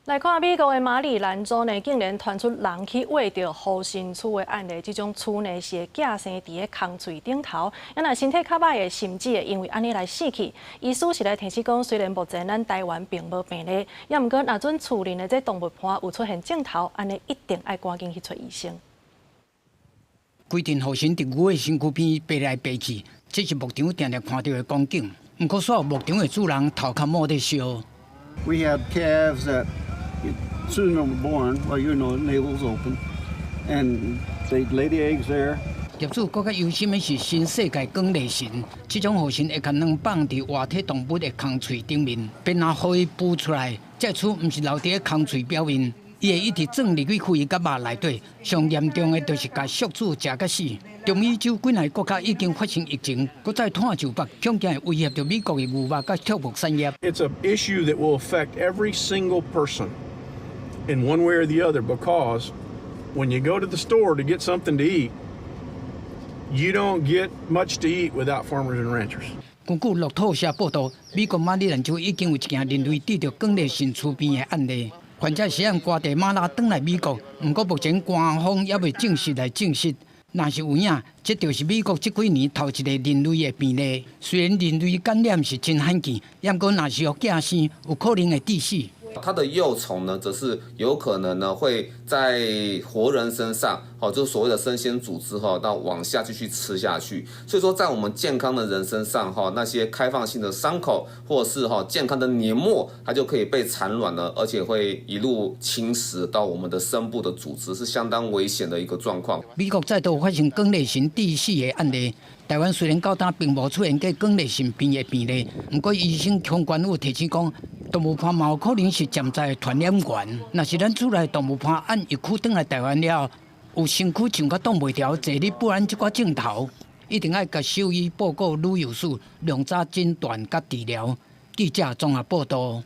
来看美国的马里兰州呢，竟然传出人去挖到护身厝的案例。这种厝呢是会寄生伫个空喙顶头，若身体较歹的，甚至会因为安尼来死去。医师是来提示讲，虽然目前咱台湾并无病例，也毋过若准厝内的这动物盘有出现症头，安尼一定爱赶紧去找医生。规定护身伫牛的身躯边爬来爬去，这是牧场常常看到的光景。毋过，所有牧场的主人头壳摸得烧。We had calves that soon they were born, well, you know, navel's open, and they'd lay the eggs there. 业主更加忧心的是新世界光类神，这种护身会甲卵放伫活体动物的空喙顶面，便拿互伊孵出来。这厝毋是留伫个空喙表面，伊会一直钻入去肺甲肉内底。上严重的就是甲宿主食甲死。中美洲几内国家已经发生疫情，搁再探就北，恐惊会威胁到美国的牛肉甲畜牧产业。It's an issue that will affect every single person in one way or the other because when you go to the store to get something to eat, you don't get much to eat without farmers and ranchers. 根据路透社报道，美国马里兰州已经有一件人类得到光类神厝边的案例。患者是按瓜地马拉转来美国，不过目前官方也未证实来证实。若是有影，这就是美国这几年头一个人类的病例。虽然人类感染是真罕见，不过若是互寄生，有可能会致死。它的幼虫呢，则是有可能呢会在活人身上，就是所谓的生鲜组织到往下继续吃下去。所以说，在我们健康的人身上那些开放性的伤口或者是健康的黏膜，它就可以被产卵了，而且会一路侵蚀到我们的深部的组织，是相当危险的一个状况。美国再度发生光类神致死的案例。台湾虽然到今并无出现过光类神病的病例，不过医生相关有提醒讲，动物盘嘛有可能是潜在的传染源。若是咱厝内动物盘按疫区转来台湾了，有身躯像甲挡袂牢，坐立不安这寡症头，一定要甲兽医报告旅游署，量早诊断甲治疗。记者综合报道。